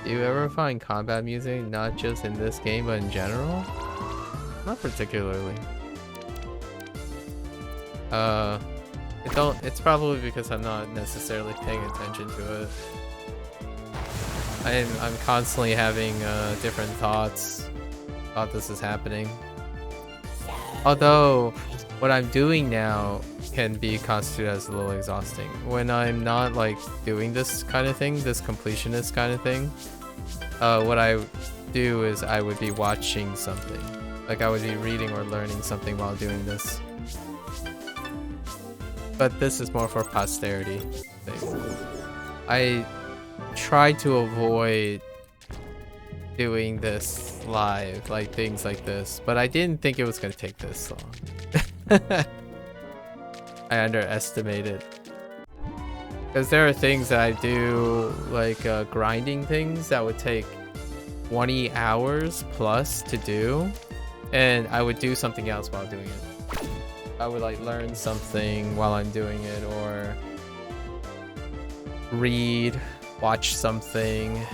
Do you ever find combat music not just in this game but in general? Not particularly. It's probably because I'm not necessarily paying attention to it. I'm constantly having different thoughts about this is happening. Although what I'm doing now can be constituted as a little exhausting. When I'm not like doing this kind of thing, this completionist kind of thing, what I do is I would be watching something. Like I would be reading or learning something while doing this. But this is more for posterity thing. I try to avoid doing this live, like things like this, but I didn't think it was gonna take this long. I underestimated. Because there are things that I do, like grinding things that would take 20 hours plus to do, and I would do something else while doing it. I would like learn something while I'm doing it, or read, watch something,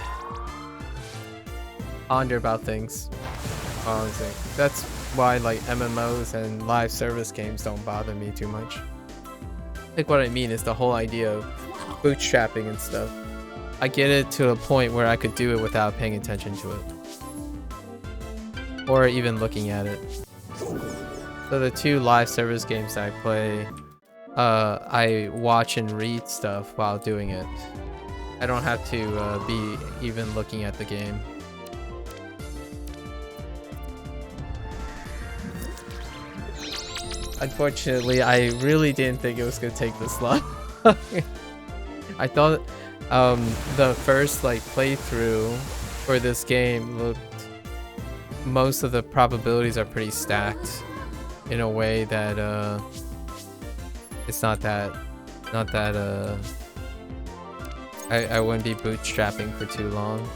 ponder about things. Honestly, that's why like MMOs and live service games don't bother me too much. Like what I mean is the whole idea of bootstrapping and stuff. I get it to a point where I could do it without paying attention to it, or even looking at it. So the two live service games I play, I watch and read stuff while doing it. I don't have to be even looking at the game. Unfortunately, I really didn't think it was gonna take this long. I thought the first like playthrough for this game looked, most of the probabilities are pretty stacked in a way that it's not that I wouldn't be bootstrapping for too long.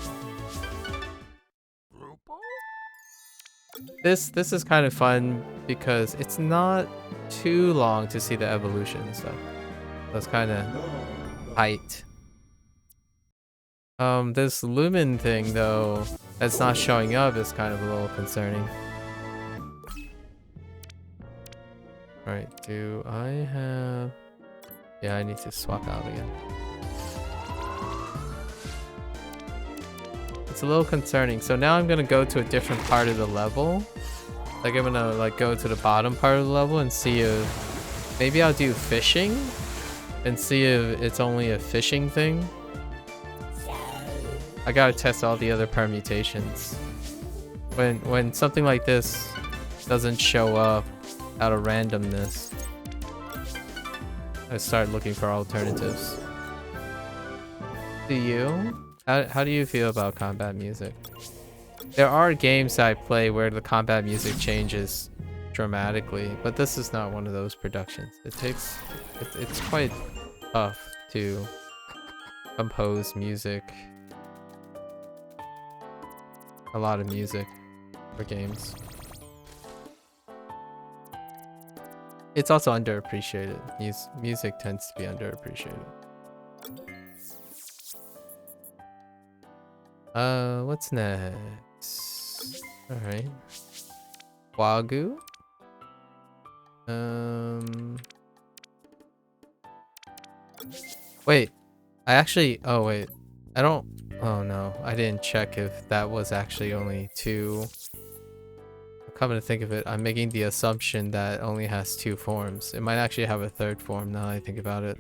This is kind of fun because it's not too long to see the evolution and stuff. So it's kind of tight. This lumen thing though, that's not showing up is kind of a little concerning. Alright, do I have... Yeah, I need to swap out again. It's a little concerning. So now I'm gonna go to a different part of the level. Like I'm gonna like go to the bottom part of the level and see if... Maybe I'll do fishing and see if it's only a fishing thing. I gotta test all the other permutations. When something like this doesn't show up out of randomness, I start looking for alternatives. Do you? How do you feel about combat music? There are games I play where the combat music changes dramatically, but this is not one of those productions. It's quite tough to compose music. A lot of music for games. It's also underappreciated. Music tends to be underappreciated. What's next? Alright. Wagu? Wait. Oh wait. Oh no, I didn't check if that was actually only two. Coming to think of it, I'm making the assumption that it only has two forms. It might actually have a third form now that I think about it.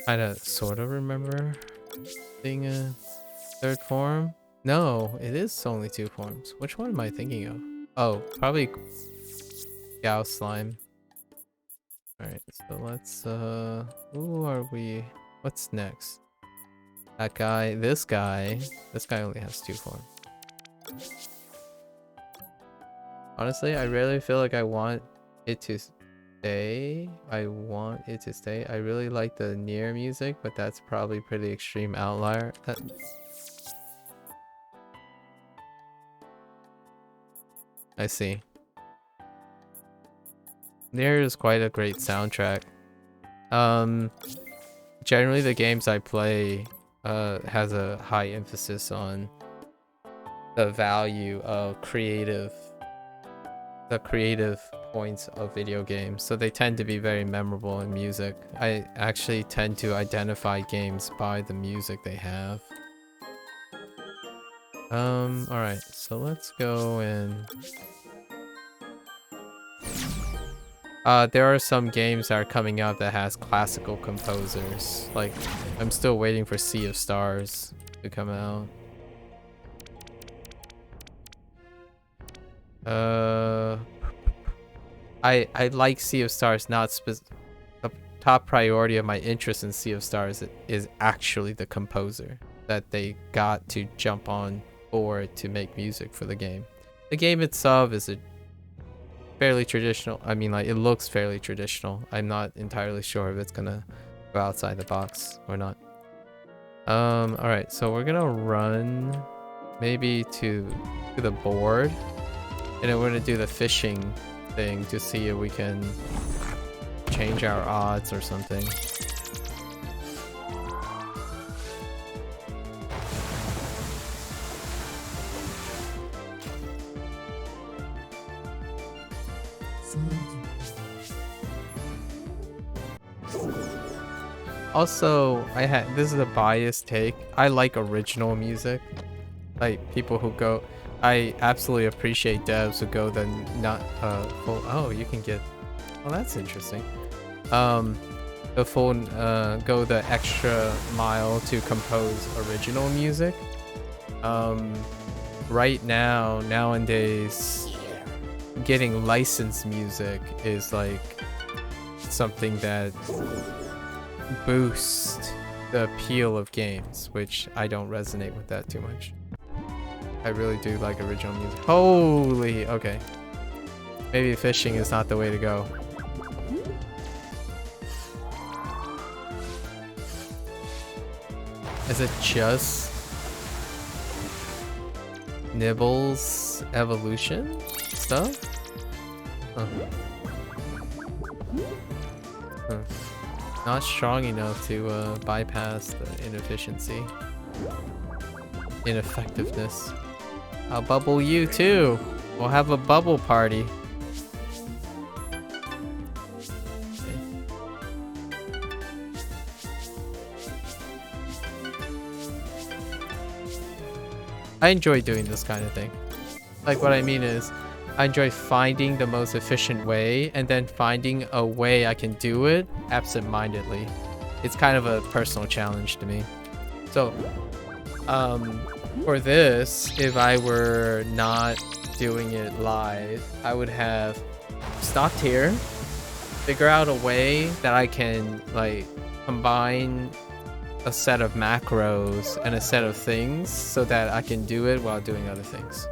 Kinda sorta remember being a third form. No, it is only two forms. Which one am I thinking of? Oh, probably Gao Slime. Alright, so let's who are we? What's next? That guy, this guy only has two forms. Honestly, I really feel like I want it to stay. I really like the Nier music, but that's probably pretty extreme outlier. I see. Nier is quite a great soundtrack. Generally the games I play has a high emphasis on the value of the creative points of video games, so they tend to be very memorable in music. I actually tend to identify games by the music they have. Alright, so let's go and there are some games that are coming out that has classical composers. Like, I'm still waiting for Sea of Stars to come out. I like Sea of Stars, not the top priority of my interest in Sea of Stars is actually the composer that they got to jump on board to make music for the game. The game itself is a fairly traditional. I mean, like, it looks fairly traditional. I'm not entirely sure if it's gonna go outside the box or not. All right, so we're gonna run maybe to the board, and then we're gonna do the fishing thing to see if we can change our odds or something. Also, this is a biased take. I like original music. Like, people who go, I absolutely appreciate devs who go the not full. Oh, you can get. Oh, that's interesting. The full go the extra mile to compose original music. Right now, nowadays, getting licensed music is like something that boosts the appeal of games, which I don't resonate with that too much. I really do like original music. Holy, okay. Maybe fishing is not the way to go. Is it just Nibbles evolution stuff? Huh. Huh. Not strong enough to bypass the ineffectiveness. I'll bubble you too. We'll have a bubble party. I enjoy doing this kind of thing. Like, what I mean is, I enjoy finding the most efficient way and then finding a way I can do it absent-mindedly. It's kind of a personal challenge to me. So, for this, if I were not doing it live, I would have stopped here, figure out a way that I can, like, combine a set of macros and a set of things so that I can do it while doing other things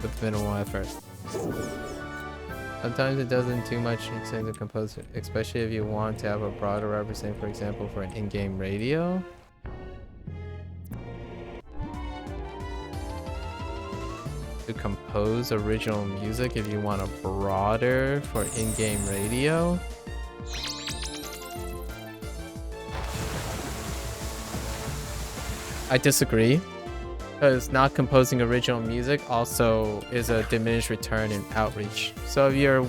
with minimal effort. Sometimes it doesn't too much extend the composer, especially if you want to have a broader representation, for example, for an in-game radio. To compose original music if you want a broader for in-game radio. I disagree, because not composing original music also is a diminished return in outreach. So if you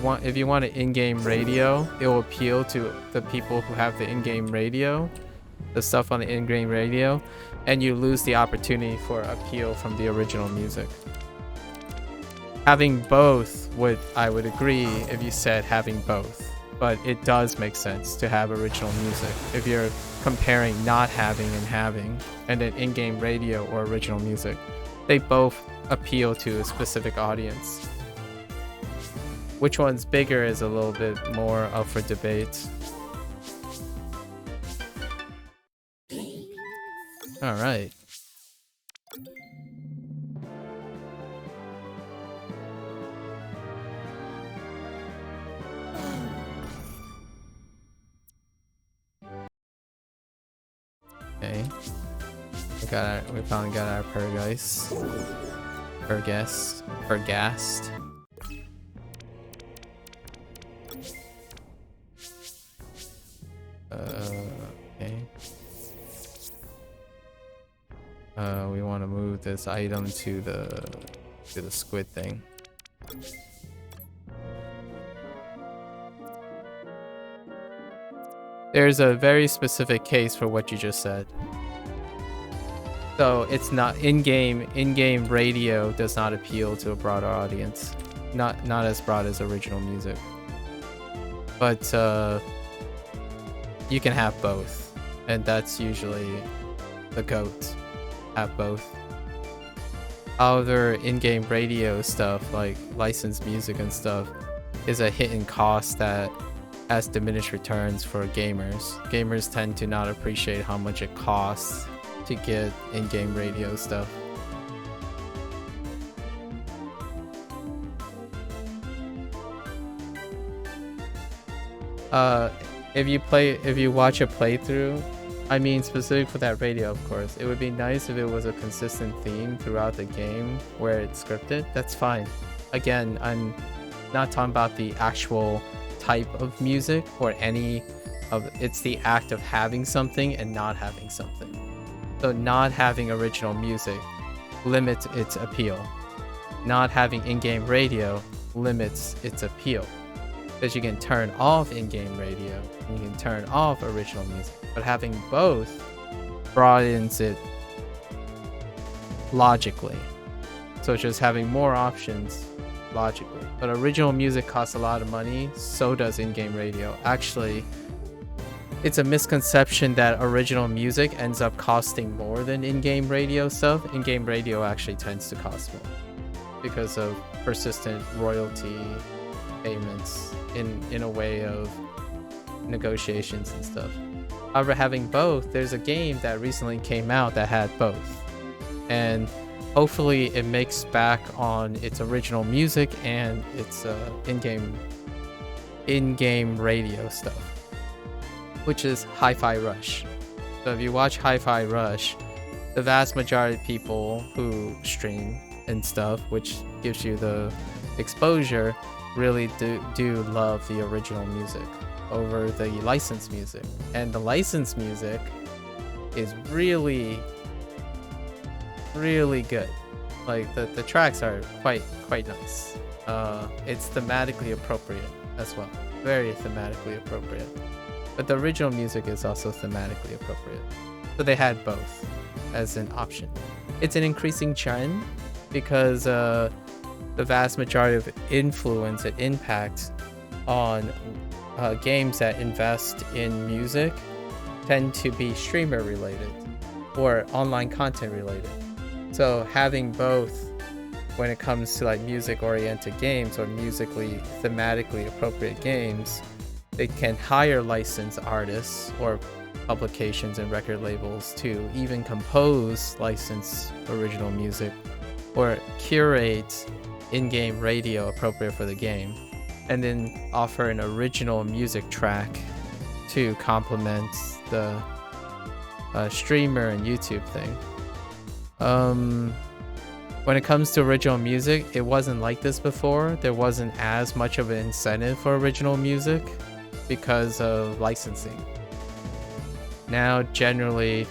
want an in-game radio, it will appeal to the people who have the in-game radio, the stuff on the in-game radio, and you lose the opportunity for appeal from the original music. Having both I would agree if you said having both, but it does make sense to have original music if you're comparing not having and having, and then in-game radio or original music. They both appeal to a specific audience. Which one's bigger is a little bit more up for debate. All right. Okay. We finally got our Pergast. move this item to the squid thing. There's a very specific case for what you just said. So it's not in-game radio does not appeal to a broader audience. Not as broad as original music. But you can have both. And that's usually the GOAT. Have both. However, in-game radio stuff like licensed music and stuff is a hidden cost that has diminished returns for gamers. Gamers tend to not appreciate how much it costs to get in-game radio stuff. If you watch a playthrough, I mean specific for that radio, of course, it would be nice if it was a consistent theme throughout the game where it's scripted. That's fine. Again, I'm not talking about the actual type of music or any of it's the act of having something and not having something. So not having original music limits its appeal. Not having in-game radio limits its appeal. Because you can turn off in-game radio and you can turn off original music. But having both broadens it logically. So just having more options logically. But original music costs a lot of money, so does in-game radio. Actually, it's a misconception that original music ends up costing more than in-game radio stuff. In-game radio actually tends to cost more because of persistent royalty payments in a way of negotiations and stuff. However, having both, there's a game that recently came out that had both. And hopefully it makes back on its original music and its in-game radio stuff, which is Hi-Fi Rush. So if you watch Hi-Fi Rush, the vast majority of people who stream and stuff, which gives you the exposure, really do love the original music over the licensed music. And the licensed music is really good. Like the tracks are quite nice. It's thematically appropriate as well. Very thematically appropriate. But the original music is also thematically appropriate. So they had both as an option. It's an increasing trend because the vast majority of influence and impact on games that invest in music tend to be streamer related or online content related. So having both when it comes to like music oriented games or musically thematically appropriate games, they can hire licensed artists or publications and record labels to even compose licensed original music or curate in-game radio appropriate for the game, and then offer an original music track to complement the streamer and YouTube thing. When it comes to original music, it wasn't like this before. There wasn't as much of an incentive for original music because of licensing. Now, generally,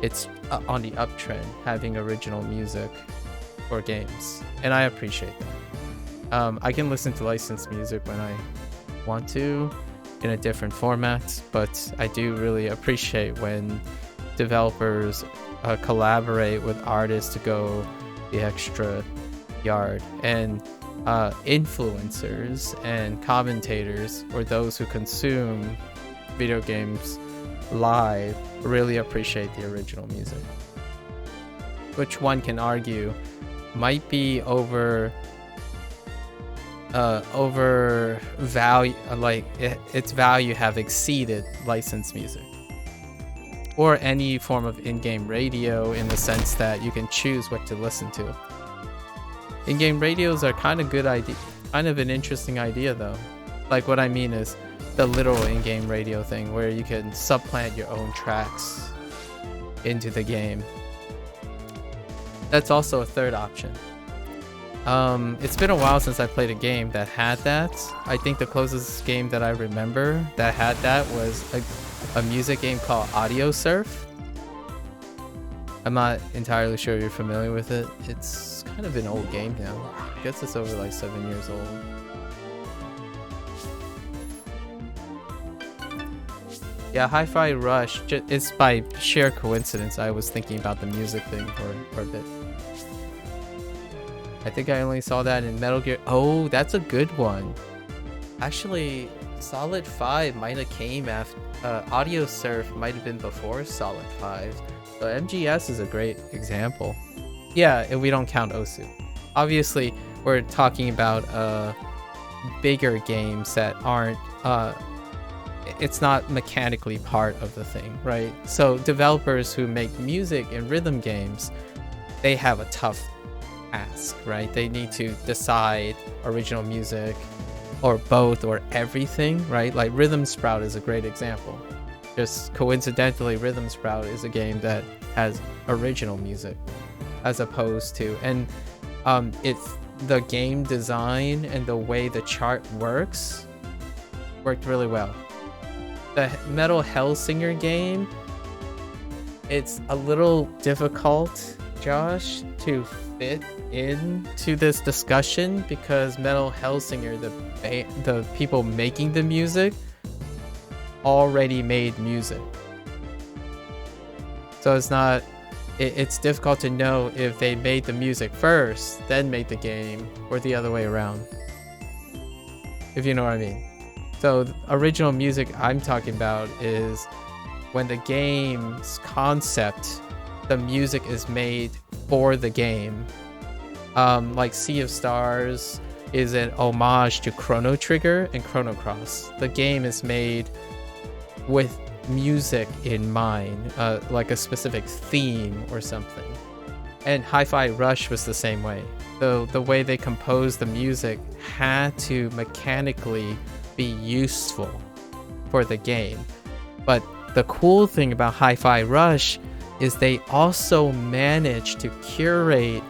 it's on the uptrend, having original music for games, and I appreciate that. I can listen to licensed music when I want to in a different format, but I do really appreciate when developers collaborate with artists to go the extra yard, and influencers and commentators or those who consume video games live really appreciate the original music, which one can argue might be over value, like its value have exceeded licensed music or any form of in-game radio, in the sense that you can choose what to listen to. In-game radios are kind of good idea, kind of an interesting idea though. Like what I mean is the literal in-game radio thing where you can supplant your own tracks into the game. That's also a third option. It's been a while since I played a game that had that. I think the closest game that I remember that had that was a music game called Audio Surf. I'm not entirely sure you're familiar with it. It's kind of an old game now. I guess it's over like 7 years old. Yeah, Hi-Fi Rush, it's by sheer coincidence I was thinking about the music thing for a bit. I think I only saw that in Metal Gear. Oh, that's a good one. Actually, Solid 5 might have came after... Audio Surf might have been before Solid 5. So MGS is a great example. Yeah, if we don't count Osu. Obviously, we're talking about bigger games that aren't... it's not mechanically part of the thing, right? So developers who make music and rhythm games, they have a tough task, right? They need to decide original music or both or everything, right? Like Rhythm Sprout is a great example. Just coincidentally, Rhythm Sprout is a game that has original music as opposed to, and it's the game design and the way the chart worked really well. The Metal Hellsinger game, it's a little difficult, Josh, to fit into this discussion because Metal Hellsinger, the people making the music, already made music. So it's not, it's difficult to know if they made the music first, then made the game, or the other way around. If you know what I mean. So the original music I'm talking about is when the game's concept, the music is made for the game. Like Sea of Stars is an homage to Chrono Trigger and Chrono Cross. The game is made with music in mind, like a specific theme or something. And Hi-Fi Rush was the same way. The way they composed the music had to mechanically be useful for the game. But the cool thing about Hi-Fi Rush is they also managed to curate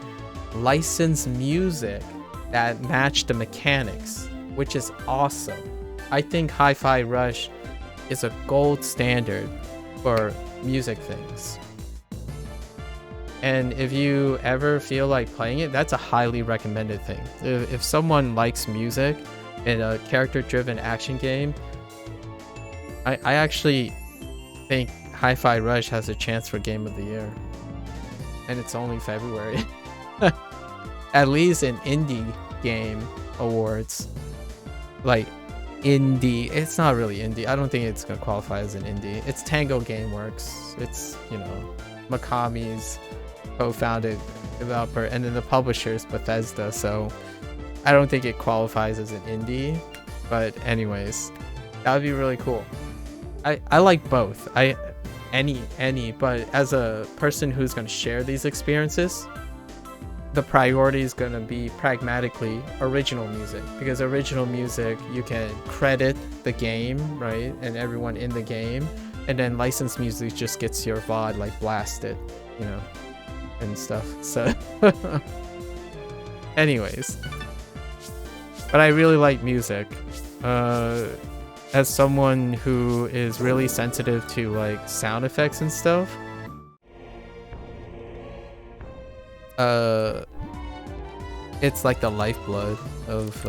licensed music that matched the mechanics, which is awesome. I think Hi-Fi Rush is a gold standard for music things. And if you ever feel like playing it, that's a highly recommended thing. If someone likes music in a character-driven action game, I actually think Hi-Fi Rush has a chance for Game of the Year. And it's only February. At least in indie game awards. Like, indie. It's not really indie. I don't think it's going to qualify as an indie. It's Tango Gameworks. It's, you know, Mikami's co-founded developer. And then the publisher is Bethesda, so I don't think it qualifies as an indie, but anyways, that would be really cool. I like both. Any, but as a person who's going to share these experiences, the priority is going to be pragmatically original music, because original music, you can credit the game, right, and everyone in the game, and then licensed music just gets your VOD like blasted, you know, and stuff. So anyways, but I really like music. As someone who is really sensitive to like sound effects and stuff, it's like the lifeblood of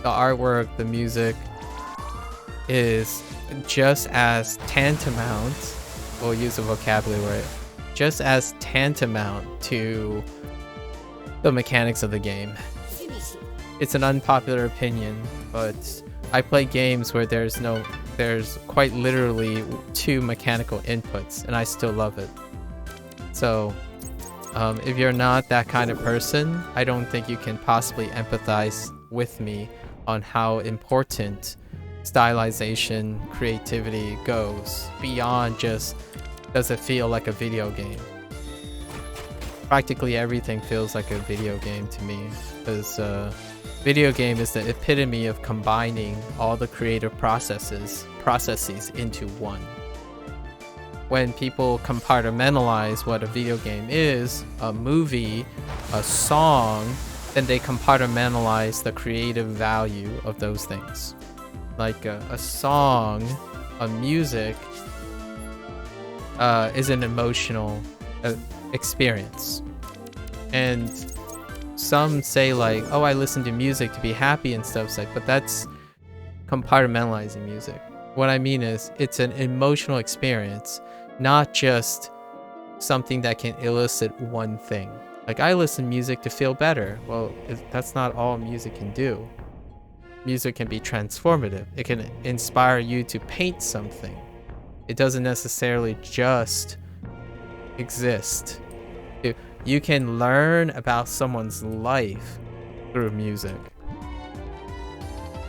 the artwork. The music is just as tantamount, we'll use a vocabulary word, just as tantamount to the mechanics of the game. It's an unpopular opinion, but I play games where there's quite literally 2 mechanical inputs, and I still love it. So if you're not that kind of person, I don't think you can possibly empathize with me on how important stylization, creativity goes beyond just, does it feel like a video game? Practically everything feels like a video game to me, because video game is the epitome of combining all the creative processes into one. When people compartmentalize what a video game is, a movie, a song, then they compartmentalize the creative value of those things. Like a song, a music, is an emotional experience. And some say like, oh, I listen to music to be happy and stuff. It's like, but that's compartmentalizing music. What I mean is it's an emotional experience, not just something that can elicit one thing. Like, I listen to music to feel better. Well, that's not all music can do. Music can be transformative. It can inspire you to paint something. It doesn't necessarily just exist. You can learn about someone's life through music.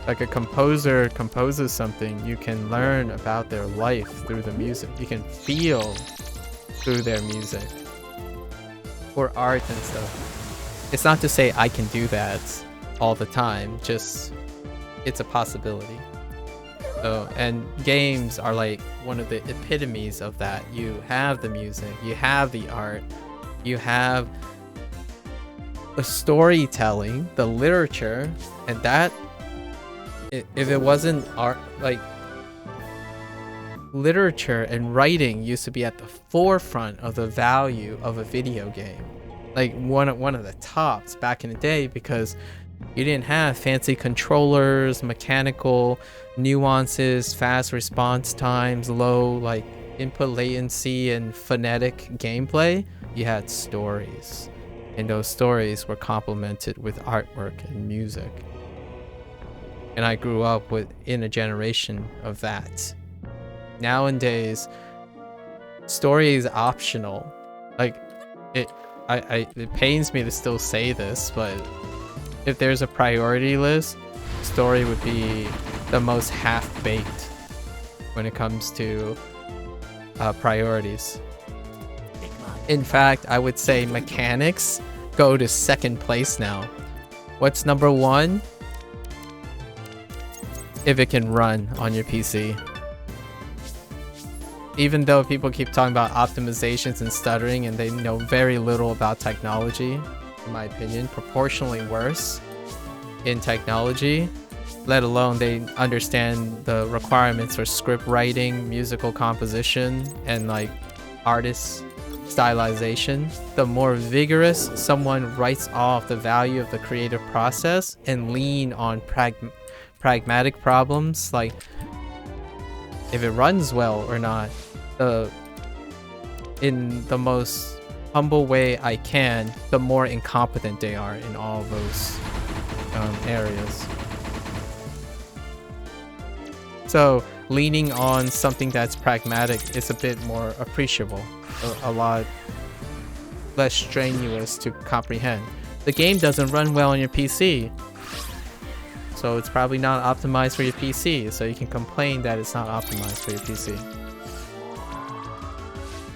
Like, a composer composes something, you can learn about their life through the music. You can feel through their music. Or art and stuff. It's not to say I can do that all the time, just it's a possibility. So, and games are like one of the epitomes of that. You have the music, you have the art, you have the storytelling, the literature, and that, if it wasn't art, like, literature and writing used to be at the forefront of the value of a video game. Like one of the tops back in the day, because you didn't have fancy controllers, mechanical nuances, fast response times, low like input latency and phonetic gameplay. You had stories, and those stories were complemented with artwork and music. And I grew up in a generation of that. Nowadays, story is optional. Like, it pains me to still say this, but if there's a priority list, story would be the most half-baked when it comes to priorities. In fact, I would say mechanics go to second place now. What's number one? If it can run on your PC. Even though people keep talking about optimizations and stuttering, and they know very little about technology, in my opinion, proportionally worse in technology, let alone they understand the requirements for script writing, musical composition, and like artist stylization. The more vigorous someone writes off the value of the creative process and lean on pragmatic problems, like if it runs well or not, in the most humble way I can, the more incompetent they are in all those areas. So leaning on something that's pragmatic is a bit more appreciable, a lot less strenuous to comprehend. The game doesn't run well on your PC, so it's probably not optimized for your PC, so you can complain that it's not optimized for your PC.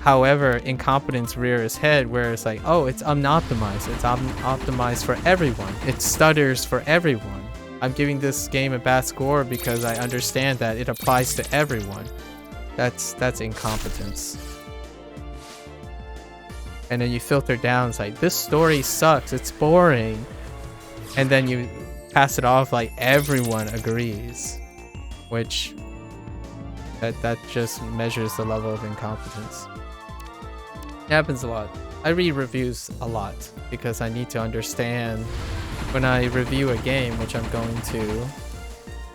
However, incompetence rears its head where it's like, oh, it's unoptimized. It's optimized for everyone. It stutters for everyone. I'm giving this game a bad score because I understand that it applies to everyone. That's incompetence. And then you filter down, it's like, this story sucks, it's boring. And then you pass it off like everyone agrees, which that just measures the level of incompetence. It happens a lot. I read reviews a lot because I need to understand when I review a game, which I'm going to,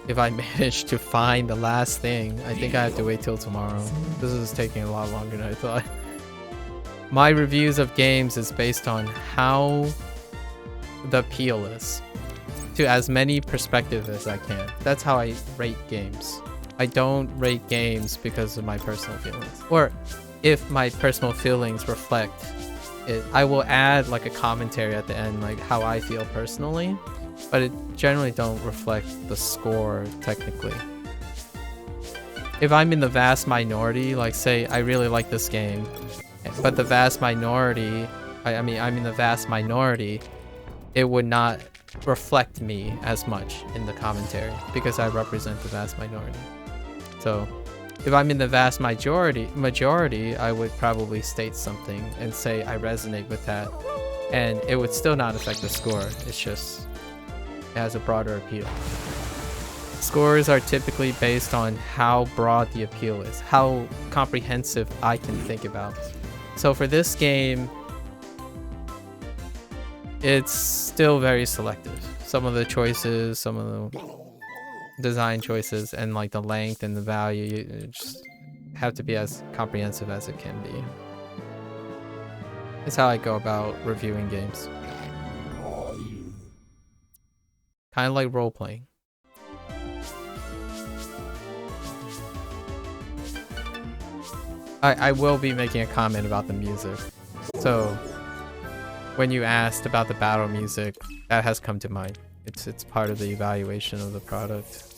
if I manage to find the last thing. I think I have to wait till tomorrow. This is taking a lot longer than I thought. My reviews of games is based on how the appeal is to as many perspectives as I can. That's how I rate games. I don't rate games because of my personal feelings, or if my personal feelings reflect it, I will add like a commentary at the end, like how I feel personally, but it generally don't reflect the score technically. If I'm in the vast minority, like say I really like this game, but the vast minority, I'm in the vast minority, it would not reflect me as much in the commentary because I represent the vast minority. So if I'm in the vast majority, I would probably state something and say I resonate with that, and it would still not affect the score. It's just, it has a broader appeal. Scores are typically based on how broad the appeal is, how comprehensive I can think about. So for this game, it's still very selective. Some of the choices, some of the design choices, and like the length and the value, you just have to be as comprehensive as it can be. It's how I go about reviewing games. Kind of like role-playing. I will be making a comment about the music. So when you asked about the battle music, that has come to mind. It's part of the evaluation of the product.